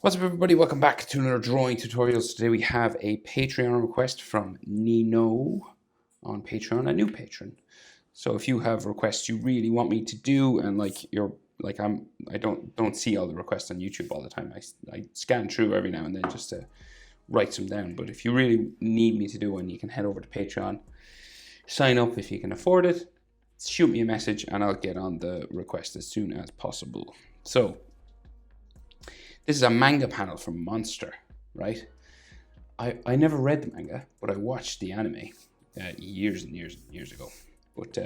What's up, everybody? Welcome back to another drawing tutorials. Today we have a Patreon request from Nino on Patreon, a new patron. So if you have requests you really want me to do, and I don't see all the requests on YouTube all the time. I scan through every now and then just to write some down. But if you really need me to do one, you can head over to Patreon, sign up if you can afford it, shoot me a message, and I'll get on the request as soon as possible. So this is a manga panel from Monster, right? I never read the manga, but I watched the anime years and years and years ago. But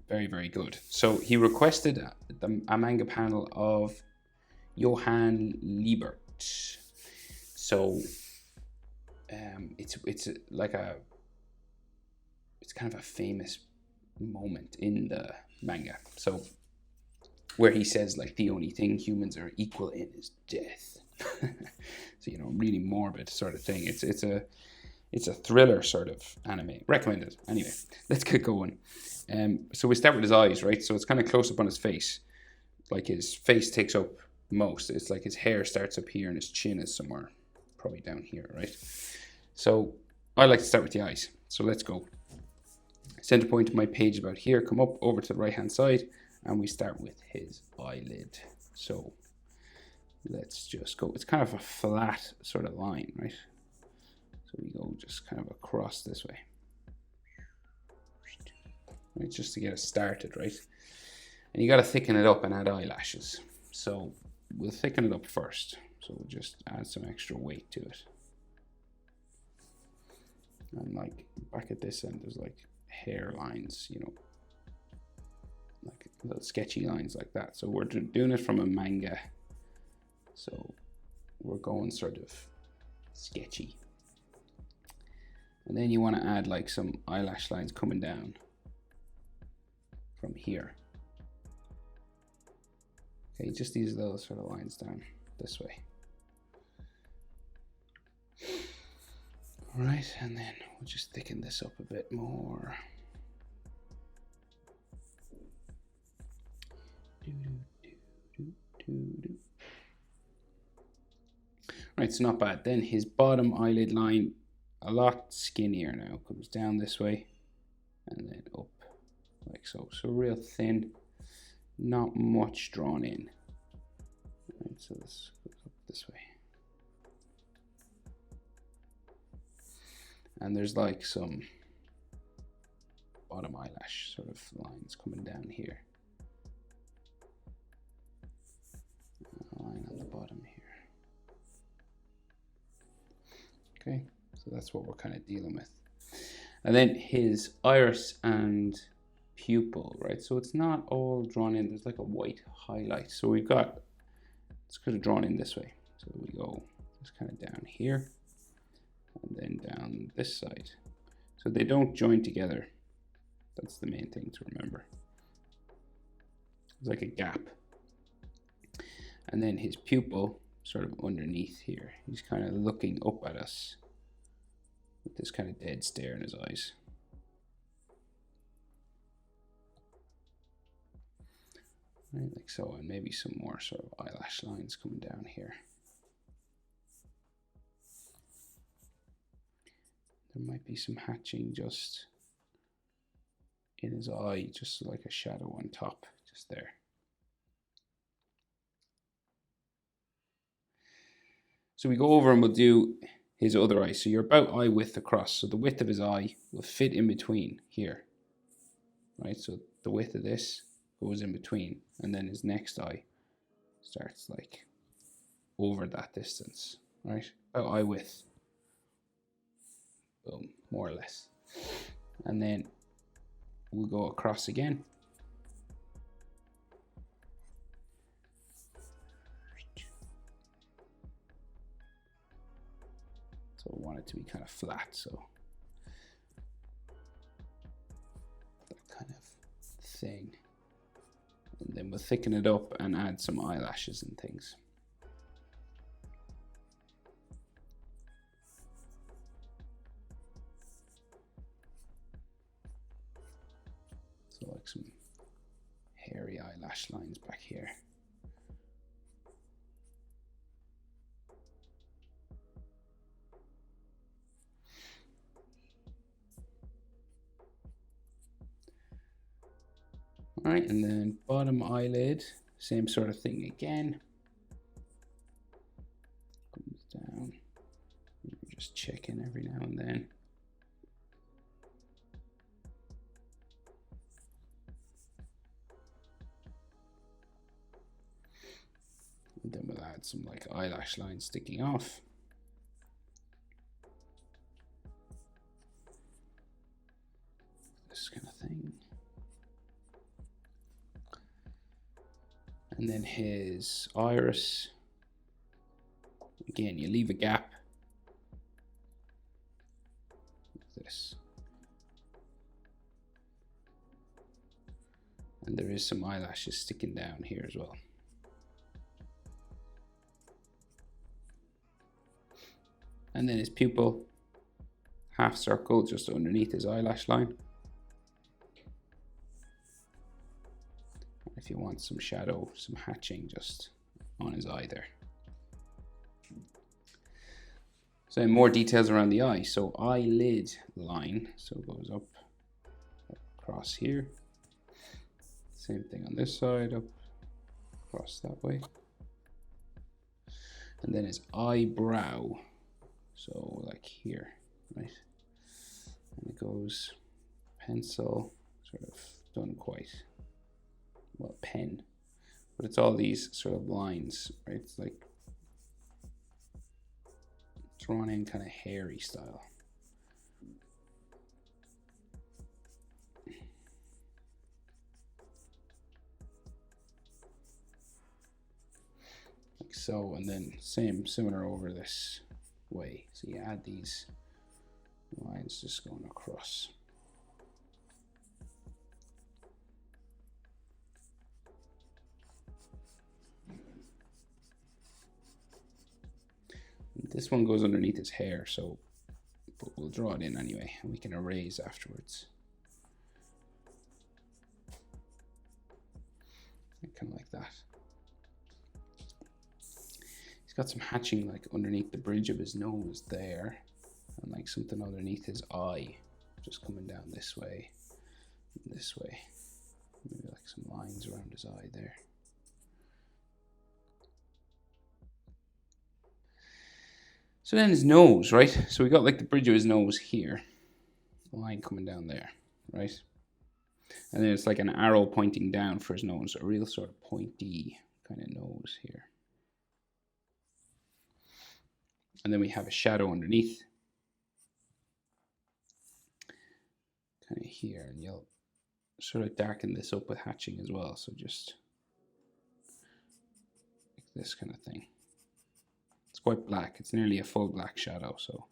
very, very good. So he requested a manga panel of Johan Liebert. So it's kind of a famous moment in the manga. So where he says like the only thing humans are equal in is death. So really morbid sort of thing. It's a thriller sort of anime. Recommended. Anyway, let's get going. So we start with his eyes, right? So it's kind of close up on his face. Like his face takes up most. It's like his hair starts up here and his chin is somewhere probably down here, right? So I like to start with the eyes. So let's go. Center point of my page about here. Come up over to the right hand side. And we start with his eyelid. So let's just go. It's kind of a flat sort of line, right? So we go just kind of across this way. Right, just to get us started, right? And you got to thicken it up and add eyelashes. So we'll thicken it up first. So we'll just add some extra weight to it. And like back at this end, there's like hair lines, like little sketchy lines like that. So we're doing it from a manga, so we're going sort of sketchy. And then you want to add like some eyelash lines coming down from here. Okay, just these little sort of lines down this way. All right, and then we'll just thicken this up a bit more. Right, it's not bad. Then his bottom eyelid line, a lot skinnier now, comes down this way and then up like so. So real thin, not much drawn in. Right, so this goes up this way. And there's like some bottom eyelash sort of lines coming down here. A line on the bottom here. Okay, so that's what we're kind of dealing with. And then his iris and pupil, right? So it's not all drawn in. There's like a white highlight. So we've got, it's kind of drawn in this way. So we go just kind of down here and then down this side. So they don't join together. That's the main thing to remember. There's like a gap. And then his pupil, sort of underneath here. He's kind of looking up at us with this kind of dead stare in his eyes. Right, like so, and maybe some more sort of eyelash lines coming down here. There might be some hatching just in his eye, just like a shadow on top, just there. So we go over and we'll do his other eye. So you're about eye width across. So the width of his eye will fit in between here, right? So the width of this goes in between, and then his next eye starts like over that distance, right? About eye width. Boom, more or less. And then we'll go across again. So I want it to be kind of flat, so that kind of thing. And then we'll thicken it up and add some eyelashes and things. So like some hairy eyelash lines back here. All right, and then bottom eyelid, same sort of thing again. Comes down. Just check in every now and then. And then we'll add some like eyelash lines sticking off. This kind of thing. And then his iris. Again, you leave a gap. Like this. And there is some eyelashes sticking down here as well. And then his pupil, half circle just underneath his eyelash line. If you want some shadow, some hatching just on his eye there. So more details around the eye. So eyelid line, so it goes up across here. Same thing on this side, up across that way. And then his eyebrow. So like here, right? And it goes pencil, sort of done quite, well, pen. But it's all these sort of lines, right? It's like drawn in kind of hairy style. Like so, and then similar over this way. So you add these lines just going across. And this one goes underneath his hair, so but we'll draw it in anyway, and we can erase afterwards. Kind of like that. He's got some hatching like underneath the bridge of his nose there, and like something underneath his eye, just coming down this way, and this way. Maybe like some lines around his eye there. So then his nose, right? So we got like the bridge of his nose here, the line coming down there, right? And then it's like an arrow pointing down for his nose, a real sort of pointy kind of nose here. And then we have a shadow underneath, kind of here, and you'll sort of darken this up with hatching as well. So just like this kind of thing. It's quite black. It's nearly a full black shadow. So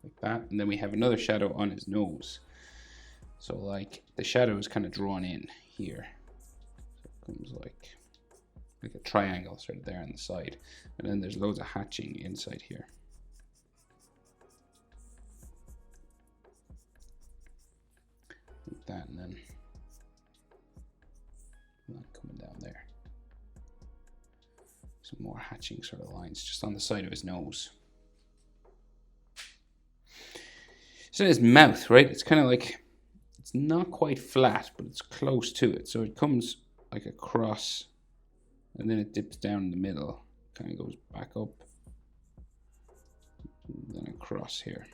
like that. And then we have another shadow on his nose. So like the shadow is kind of drawn in here. So it comes like a triangle sort of there on the side. And then there's loads of hatching inside here. Like that, and then coming down there. Some more hatching sort of lines just on the side of his nose. So his mouth, right? It's kind of like, it's not quite flat, but it's close to it. So it comes like across, and then it dips down in the middle, kind of goes back up, and then across here.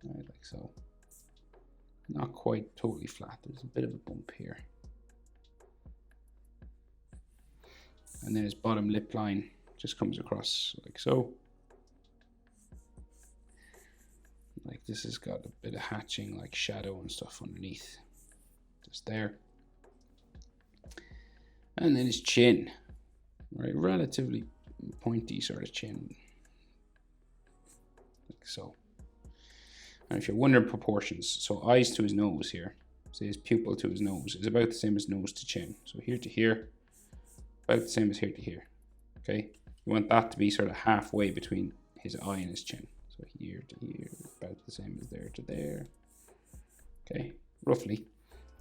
Right, like so. Not quite totally flat. There's a bit of a bump here. And then his bottom lip line just comes across like so. Like this has got a bit of hatching, like shadow and stuff underneath. Just there. And then his chin. Right, relatively pointy sort of chin. Like so. And if you're wondering proportions, so eyes to his nose here, say his pupil to his nose is about the same as nose to chin. So here to here, about the same as here to here. Okay, you want that to be sort of halfway between his eye and his chin. So here to here, about the same as there to there. Okay, roughly.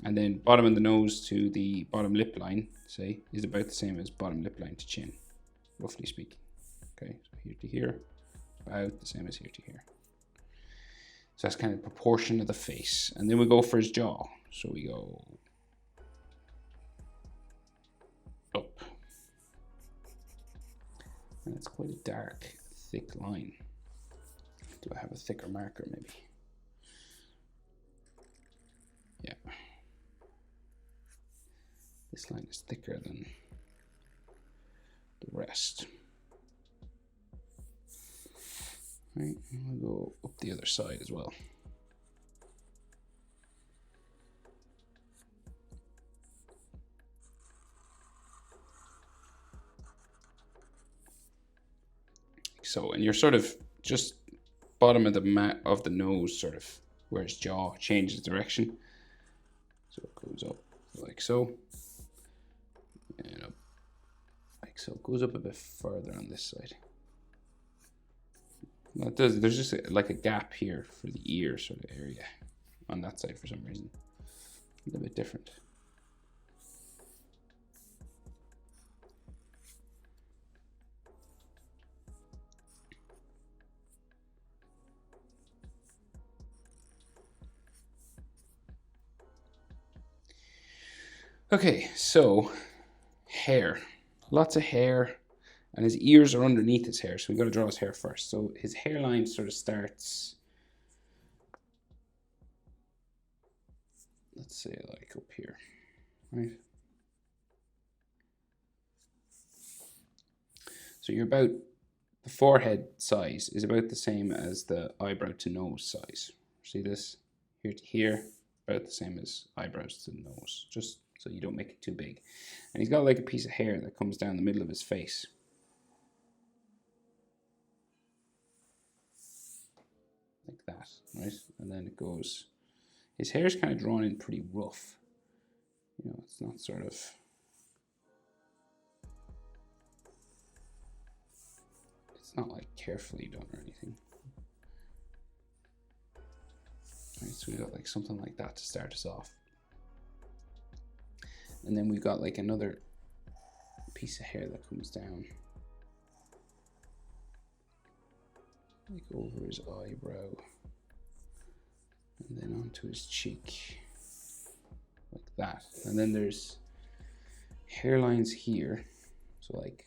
And then bottom of the nose to the bottom lip line, say, is about the same as bottom lip line to chin, roughly speaking. Okay, so here to here, about the same as here to here. So that's kind of proportion of the face. And then we go for his jaw. So we go up. And it's quite a dark, thick line. Do I have a thicker marker maybe? Yeah. This line is thicker than the rest. Right, and we'll go up the other side as well. So, and you're sort of just bottom of the nose, sort of where his jaw changes direction. So it goes up like so, and up like so. It goes up a bit further on this side. Well, it does. There's just like a gap here for the ear sort of area on that side for some reason. A little bit different. Okay, so hair, lots of hair, and his ears are underneath his hair, so we got to draw his hair first. So his hairline sort of starts, let's say like up here, right? So you're about, the forehead size is about the same as the eyebrow to nose size. See this? Here to here, about the same as eyebrows to nose, just so you don't make it too big. And he's got like a piece of hair that comes down the middle of his face. Like that, right? And then it goes, his hair is kind of drawn in pretty rough. You know, it's not sort of, it's not like carefully done or anything. Right, so we got like something like that to start us off. And then we've got like another piece of hair that comes down, like over his eyebrow, and then onto his cheek, like that. And then there's hairlines here, so like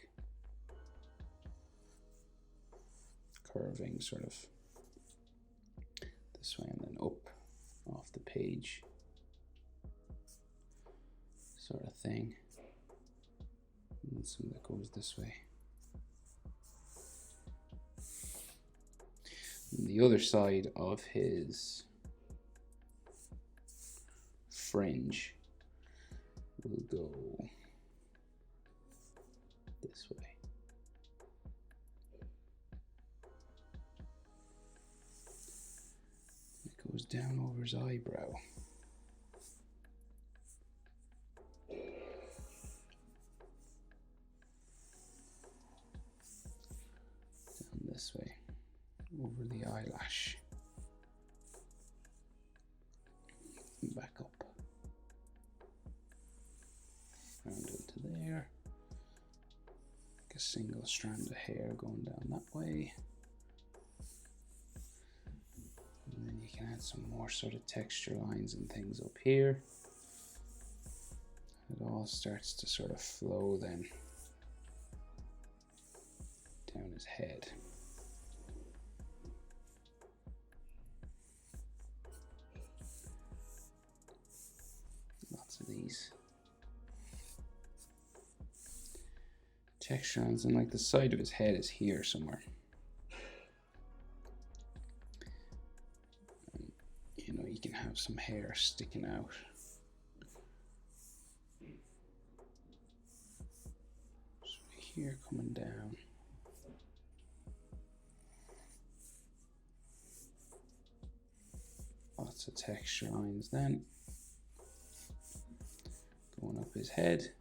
curving sort of this way and then up off the page, sort of thing. And some that goes this way. And the other side of his fringe will go this way. It goes down over his eyebrow. This way, over the eyelash, and back up, round into there, like a single strand of hair going down that way, and then you can add some more sort of texture lines and things up here. It all starts to sort of flow then down his head. Lots of these texture lines, and like the side of his head is here somewhere. And, you know, you can have some hair sticking out. So here coming down. Lots of texture lines then. Going up his head.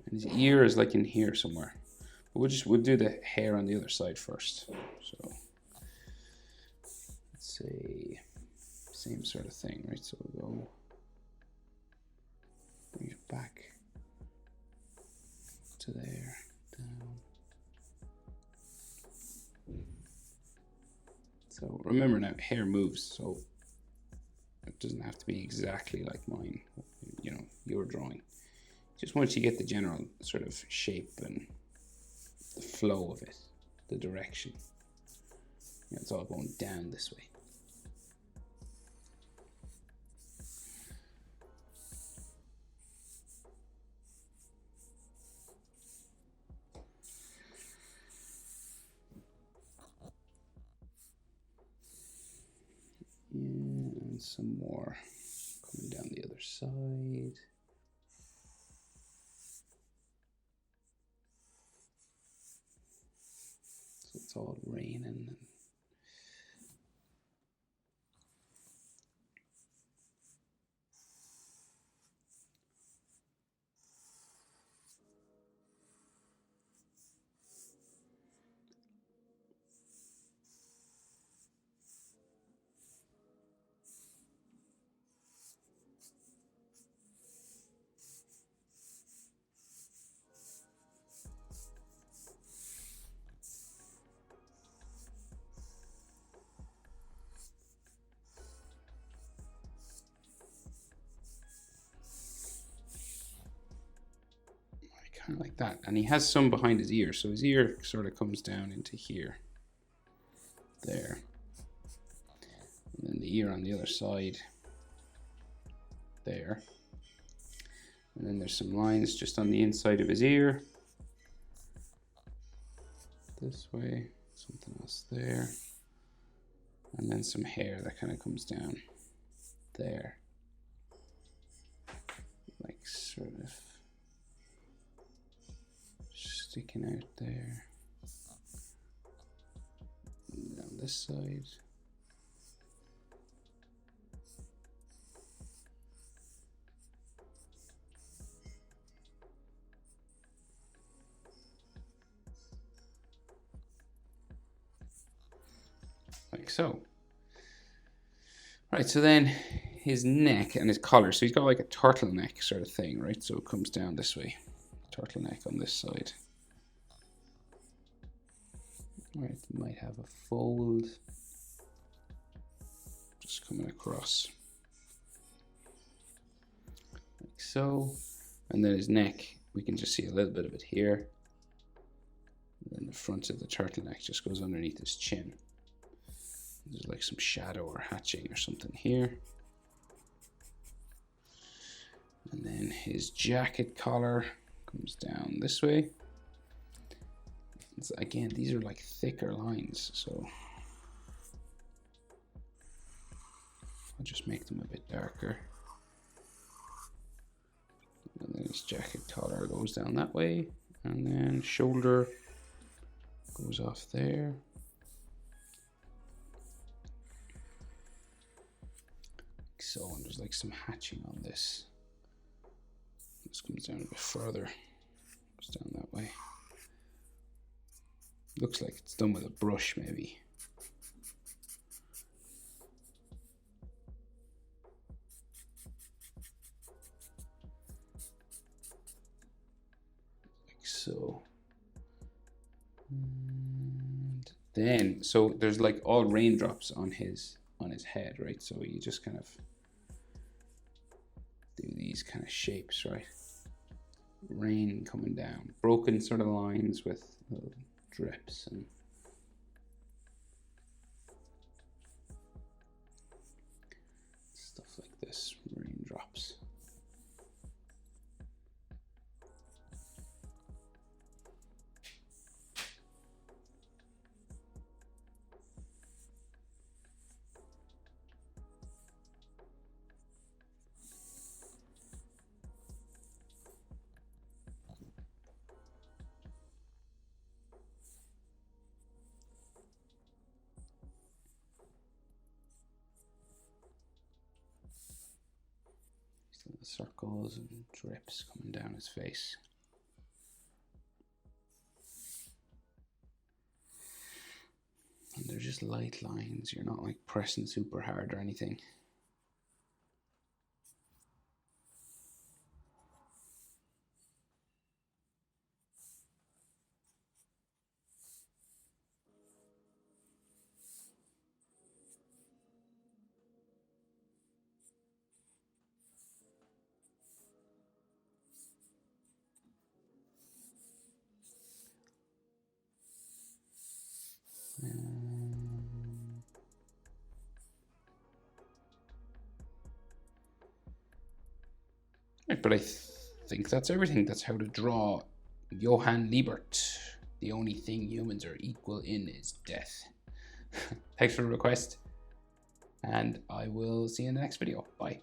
And his ear is like in here somewhere. But we'll do the hair on the other side first. So let's say same sort of thing, right? So we'll go bring it back to there, down. So remember now, hair moves, so it doesn't have to be exactly like mine, you know, your drawing. Just once you get the general sort of shape and the flow of it, the direction. You know, it's all going down this way. And some more coming down the other side. So it's all raining. And kind of like that. And he has some behind his ear, so his ear sort of comes down into here. There. And then the ear on the other side. There. And then there's some lines just on the inside of his ear. This way. Something else there. And then some hair that kind of comes down there. Like sort of sticking out there. And on this side. Like so. Right, so then his neck and his collar. So he's got like a turtleneck sort of thing, right? So it comes down this way. Turtleneck on this side. Right, might have a fold. Just coming across. Like so. And then his neck, we can just see a little bit of it here. And then the front of the turtleneck just goes underneath his chin. There's like some shadow or hatching or something here. And then his jacket collar comes down this way. It's, again, these are like thicker lines, so I'll just make them a bit darker. And then his jacket collar goes down that way. And then shoulder goes off there. So, and there's like some hatching on this. This comes down a bit further. Goes down that way. Looks like it's done with a brush, maybe. Like so. And then, so there's like all raindrops on his head, right? So you just kind of do these kind of shapes, right? Rain coming down, broken sort of lines with little drips and stuff like this, raindrops. The circles and drips coming down his face. And they're just light lines. You're not like pressing super hard or anything. but I think that's everything. That's how to draw Johan Liebert. The only thing humans are equal in is death. Thanks for the request, and I will see you in the next video. Bye.